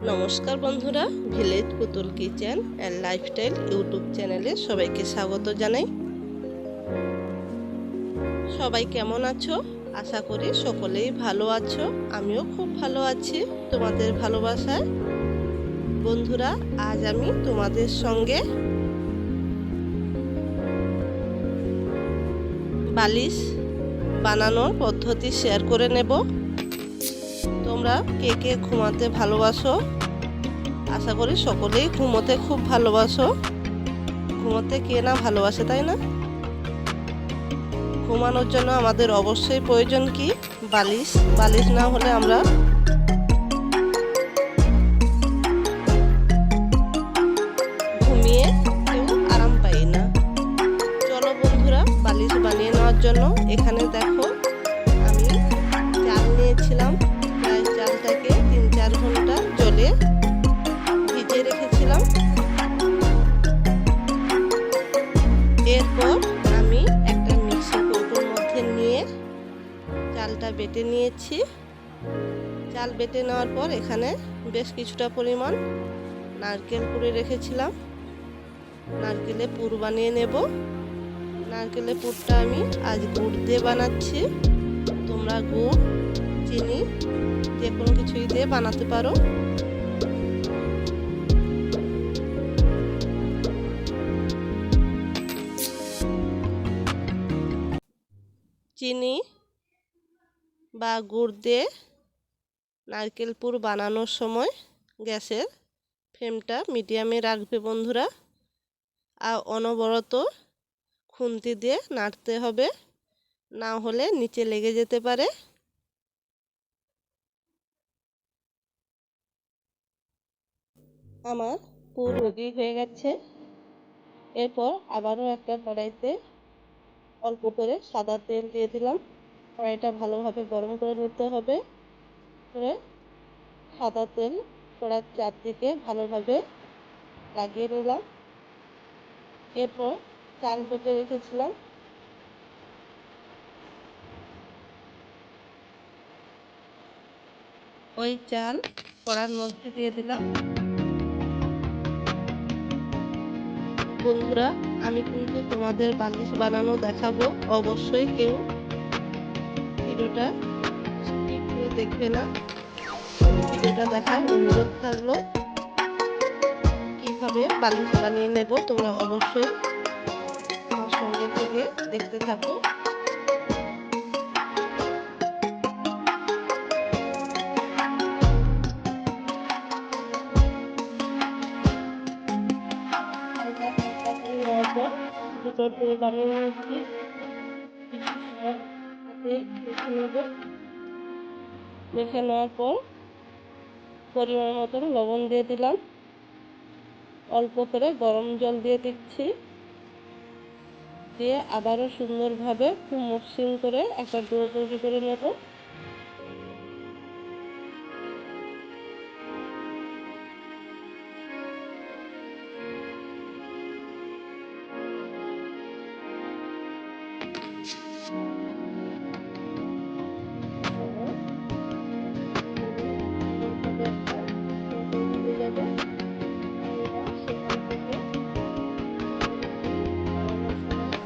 নমস্কার বন্ধুরা, ভিলেজ পুতুল কিচেন অ্যান্ড লাইফস্টাইল ইউটিউব চ্যানেলে সবাইকে স্বাগত জানাই। সবাই কেমন আছো? আশা করি সকলেই ভালো আছো। আমিও খুব ভালো আছি তোমাদের ভালোবাসায়। বন্ধুরা, আজ আমি তোমাদের সঙ্গে বালিশ বানানোর পদ্ধতি শেয়ার করে নেব। তোমরা কে কে ঘুমাতে ভালোবাসো? আশা করি সকলেই ঘুমোতে খুব ভালোবাসো। ঘুমোতে কে না ভালোবাসে, তাই না? ঘুমানোর জন্য আমাদের অবশ্যই প্রয়োজন কি? বালিশ। বালিশ না হলে আমরা ঘুমিয়ে কেউ আরাম পাই না। চলো বন্ধুরা, বালিশ বানিয়ে নেওয়ার জন্য এখানে দেখো আমি চাল নিয়েছিলাম। প্রায় চালটাকে 3-4 ঘন্টা জলে ভিজিয়ে রেখেছিলাম। এরপর আমি একটা মিক্সি কৌটোর মধ্যে নিয়ে চালটা বেটে নিয়েছি। চাল বেটে নেওয়ার পর এখানে বেশ কিছুটা পরিমাণ নারকেল কুড়ে রেখেছিলাম। নারকেলে পুর বানিয়ে নেব। নারকেলের পুরটা আমি আজ গুড় দিয়ে বানাচ্ছি। তোমরা গুড়, চিনি যে কোনো কিছুই দিয়ে বানাতে পারো। চিনি বা গুড় দিয়ে নারকেল পুর বানানোর সময় গ্যাসের ফ্লেমটা মিডিয়ামে রাখবে বন্ধুরা। আর অনবরত খুন্তি দিয়ে নাড়তে হবে, না হলে নিচে লেগে যেতে পারে। আমার পুর রেডি হয়ে গেছে। এরপর আবারও একটা কড়াইতে অল্প করে সাদা তেল দিয়ে দিলাম। কড়াইটা ভালোভাবে গরম করে নিতে হবে। করে সাদা তেল কড়ার চারদিকে ভালোভাবে লাগিয়ে নিলাম। এরপর চাল বেটে রেখেছিলাম ওই চাল কড়ার মধ্যে দিয়ে দিলাম। বন্ধুরা, আমি কিন্তু তোমাদের বালিশ বানানো দেখাবো। অবশ্যই কেউ ভিডিওটা স্কিপ করে দেখবে না। ভিডিওটা দেখার অনুরোধ থাকলো। কিভাবে বালিশ বানিয়ে নেব তোমরা অবশ্যই আমার সঙ্গে থেকে দেখতে থাকো। দুটো তেল বানিয়ে নিয়েছি। মেখে নেওয়ার পর পরিমাণ মতন লবণ দিয়ে দিলাম। অল্প করে গরম জল দিয়ে দিচ্ছি। দিয়ে আবারও সুন্দরভাবে খুব মসৃণ করে একটা ডো তৈরি করে নেব।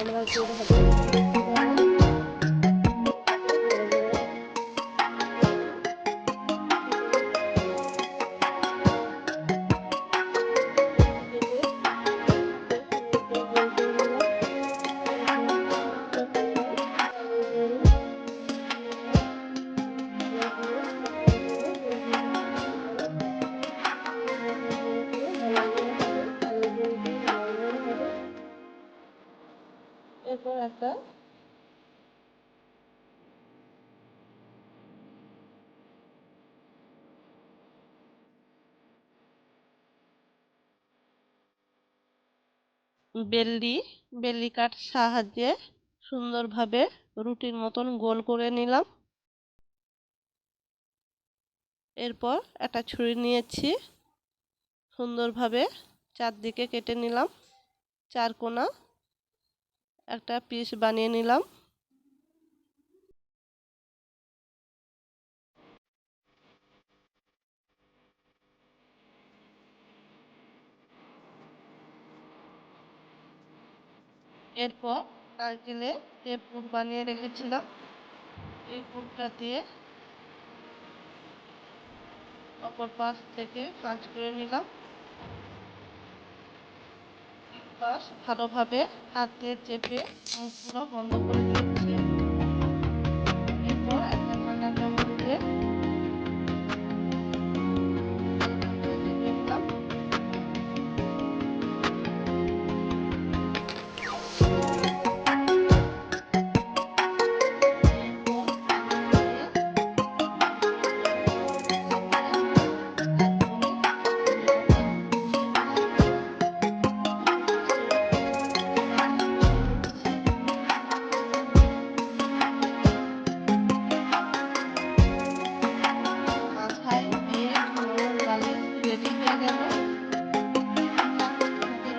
আমরা এরপর একটা বেল্লি কাঠ সাহায্যে সুন্দরভাবে রুটির মতন গোল করে নিলাম। এরপর একটা ছুরি নিয়েছি, সুন্দরভাবে চারদিকে কেটে নিলাম। চার কোণা একটা পিস বানিয়ে নিলাম। এরপর নারকেলের যে পুর বানিয়ে রেখেছিলাম এই পুরটা দিয়ে অপর পাশ থেকে কাজ করে নিলাম। পাশ ভালোভাবে হাত দিয়ে চেপে মুখগুলো বন্ধ করে দিয়েছি। এরপর একটা ঠান্ডা কাপড় দিয়ে চেপে নিলাম।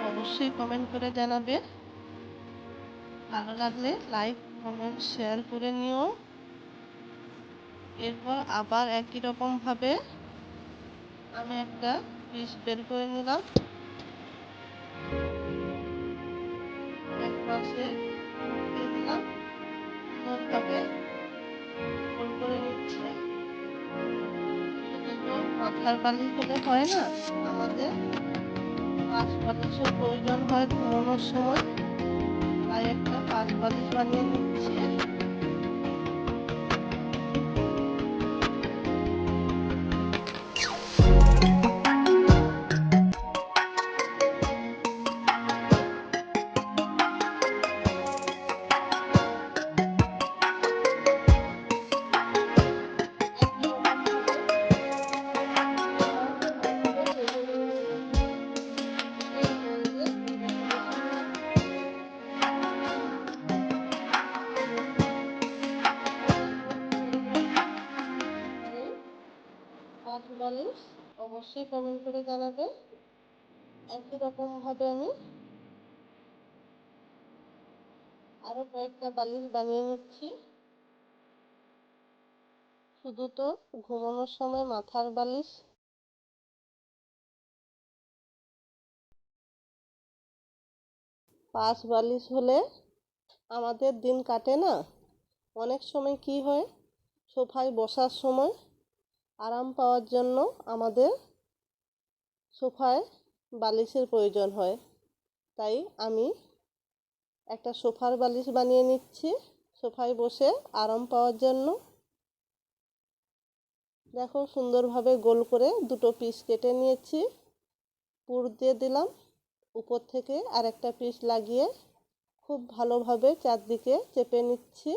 অবশ্যই কমেন্ট করে জানাবে। ভালো লাগলে লাইক কমেন্ট শেয়ার করে নিও। এরপর আবার একই রকম ভাবে আমি একটা পিস বের করে নিলাম। এক পাশে দিয়ে দিলাম, সুন্দরভাবে গোল করে নিচ্ছি। শুধু মাথার বালিশ হলে হয় না, আমাদের পাশ বালিশের প্রয়োজন হয় ঘুমানোর সময়, তাই একটা পাশ বালিশ বানিয়ে নিচ্ছি। পাঁচ বালিশ অবশ্যই কমেন্ট করে জানাবে। একই রকম ভাবে আমি আরো কয়েকটা বালিশ বানিয়ে নিচ্ছি। শুধু তো ঘুমানোর সময় মাথার বালিশ পাশ বালিশ হলে আমাদের দিন কাটে না। অনেক সময় কি হয়, সোফায় বসার সময় আরাম পাওয়ার জন্য আমাদের সোফায় বালিশের প্রয়োজন হয়, তাই আমি একটা সোফার বালিশ বানিয়ে নিচ্ছি সোফায় বসে আরাম পাওয়ার জন্য। দেখো সুন্দরভাবে গোল করে দুটো পিস কেটে নিয়েছি, পুর দিয়ে দিলাম, উপর থেকে আরেকটা পিস লাগিয়ে খুব ভালোভাবে চারদিকে চেপে নিচ্ছি।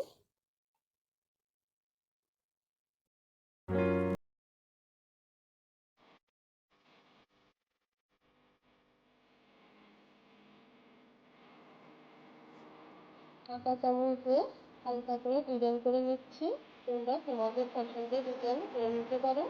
কাঁটা চামচ দিয়ে হালকা করে ডিজাইন করে নিচ্ছি। তোমরা তোমাদের পছন্দের ডিজাইন করে নিতে পারো।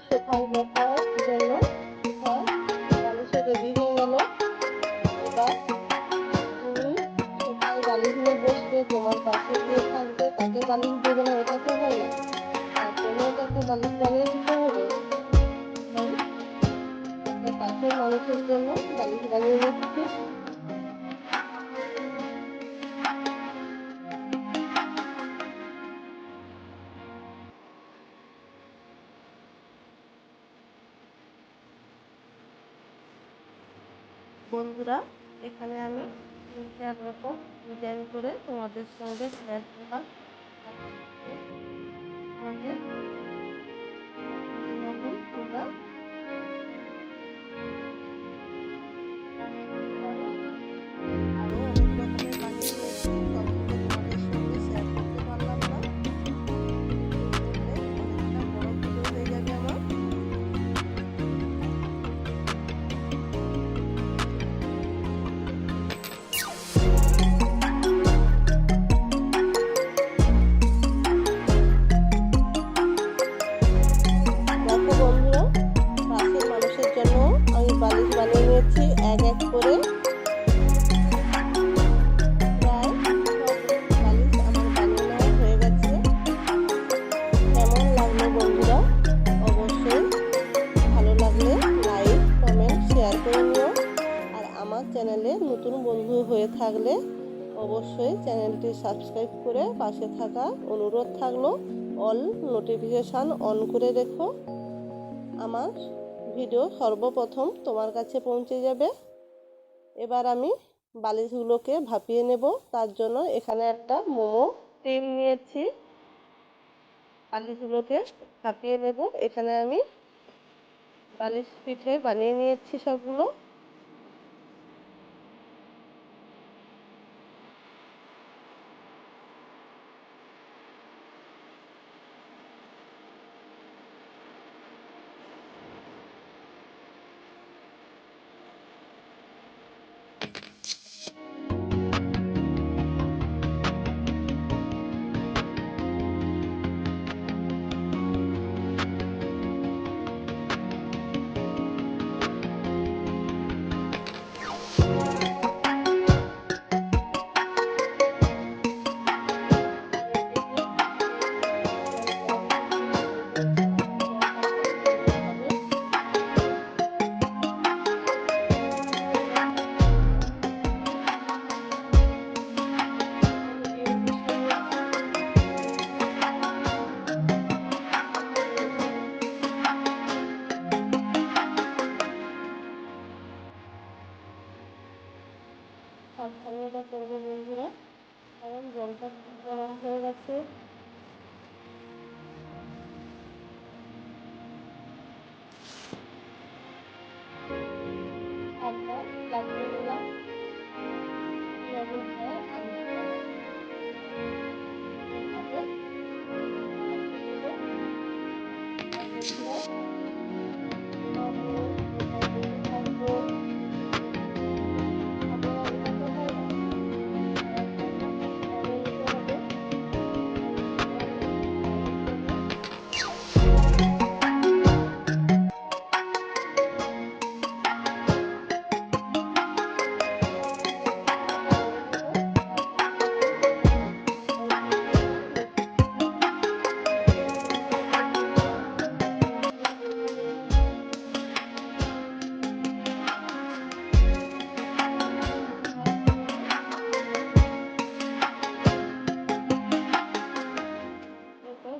সোফায় বসার জন্য সোফার বালিশে রেডি হয়ে গেল। এবার তুমি সোফায় বালিশ নিয়ে বসবে, তোমার পাশে যে থাকবে তাকে বালিশ দেবে না, এটা তো হয় না, তার জন্য তাকে বালিশ বানিয়ে দিতে হবে। তাই পাশের মানুষের জন্য বালিশ বানিয়ে নিচ্ছি। বন্ধুরা, এখানে আমি 3-4 রকম ডিজাইন করে তোমাদের সঙ্গে শেয়ার করলাম। তোমরা করে প্রায় সব বালিশ আমার বানিয়ে নেওয়া হয়ে গেছে। কেমন লাগলো বন্ধুরা? অবশ্যই ভালো লাগলে লাইক কমেন্ট শেয়ার করে নিও। আর আমার চ্যানেলে নতুন বন্ধু হয়ে থাকলে অবশ্যই চ্যানেলটি সাবস্ক্রাইব করে পাশে থাকা অনুরোধ থাকলো অল নোটিফিকেশান অন করে রেখো। আমার ভিডিও সর্বপ্রথম তোমার কাছে পৌঁছে যাবে। এবার আমি বালিশগুলোকে ভাপিয়ে নেব। তার জন্য এখানে একটা মোমো স্টিম নিয়েছি। বালিশগুলোকে ভাপিয়ে নেব। এখানে আমি বালিশ পিঠে বানিয়ে নিয়েছি সবগুলো। সাবধানে এটা করবে বন্ধুরা, কারণ জলটা গরম হয়ে গেছে। হালকা লাগিয়ে নিলাম এই অবস্থায়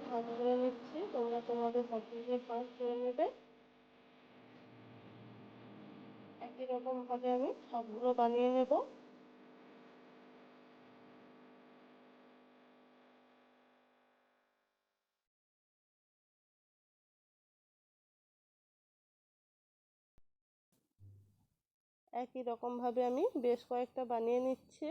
ভাগ করে নিচ্ছি। তোমরা তোমাদের পছন্দে ভাগ করে নেবে। একই রকম ভাবে আমি সবগুলো বানিয়ে নেব। একই রকম ভাবে আমি বেশ কয়েকটা বানিয়ে নিচ্ছি।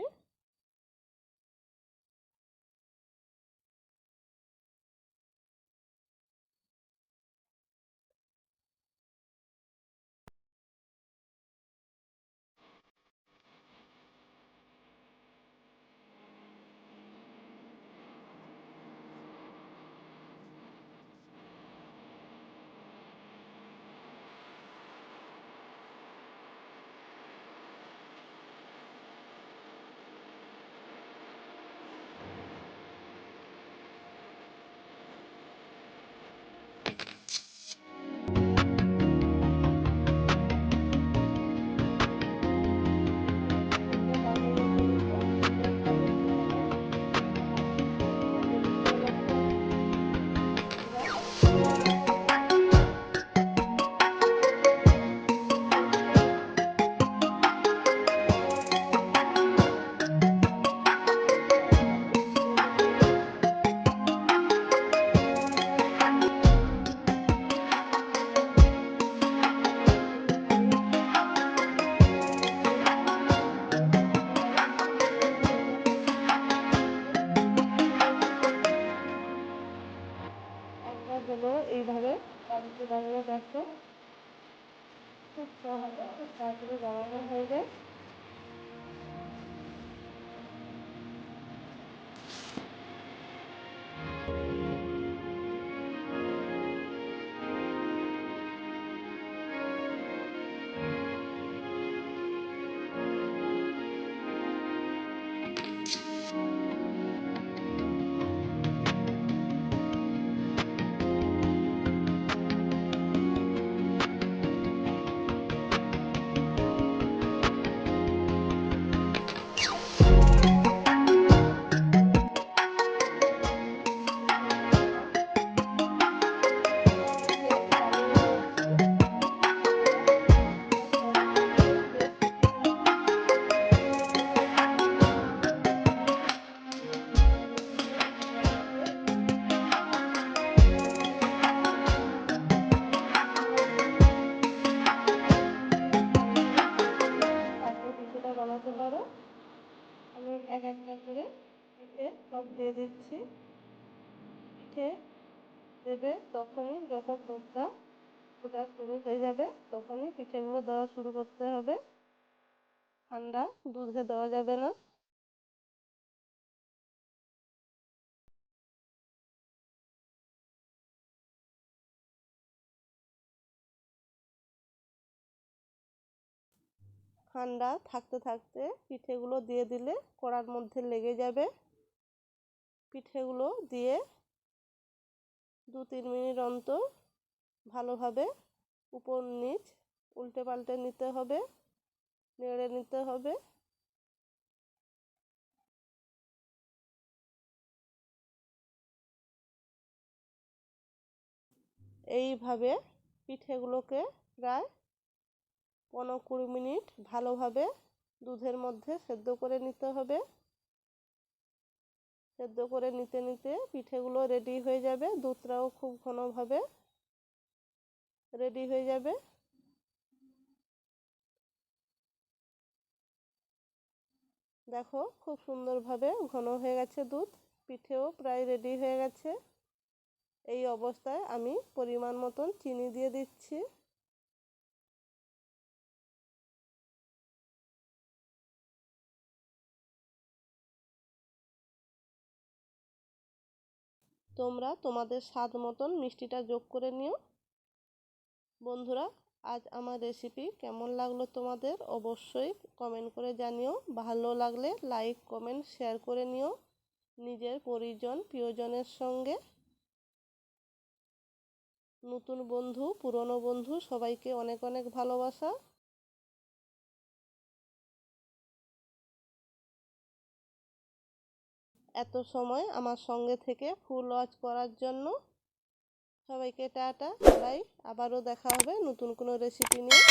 এক একটা করে পিঠে সব দিয়ে দিচ্ছি। পিঠে দেবে তখনই যখন দুধটা ফোটা শুরু হয়ে যাবে, তখনই পিঠেগুলো দেওয়া শুরু করতে হবে। ঠান্ডা দুধে দেওয়া যাবে না। ঠান্ডা থাকতে থাকতে পিঠেগুলো দিয়ে দিলে কড়ার মধ্যে লেগে যাবে। পিঠেগুলো দিয়ে 2-3 মিনিট অন্তর ভালোভাবে উপর নিচ উল্টে পাল্টে নিতে হবে, নেড়ে নিতে হবে। এইভাবে পিঠেগুলোকে প্রায় 15-20 মিনিট ভালোভাবে দুধের মধ্যে সেদ্ধ করে নিতে হবে। সেদ্ধ করে নিতে নিতে পিঠেগুলো রেডি হয়ে যাবে। দুধটাও খুব ঘনভাবে রেডি হয়ে যাবে। দেখো খুব সুন্দরভাবে ঘন হয়ে গেছে দুধ, পিঠেও প্রায় রেডি হয়ে গেছে। এই অবস্থায় আমি পরিমাণ মতন চিনি দিয়ে দিচ্ছি। তোমরা তোমাদের স্বাদ মতন মিষ্টিটা যোগ করে নিও। বন্ধুরা, আজ আমার রেসিপি কেমন লাগলো তোমাদের অবশ্যই কমেন্ট করে জানিও। ভালো লাগলে লাইক কমেন্ট শেয়ার করে নিও নিজের পরিজন প্রিয়জনের সঙ্গে। নতুন বন্ধু পুরনো বন্ধু সবাইকে অনেক অনেক ভালোবাসা। এত সময় আমার সঙ্গে থেকে ফুল ওয়াচ করার জন্য সবাইকে টাটা বাই। আবারও দেখা হবে নতুন কোনো রেসিপি নিয়ে।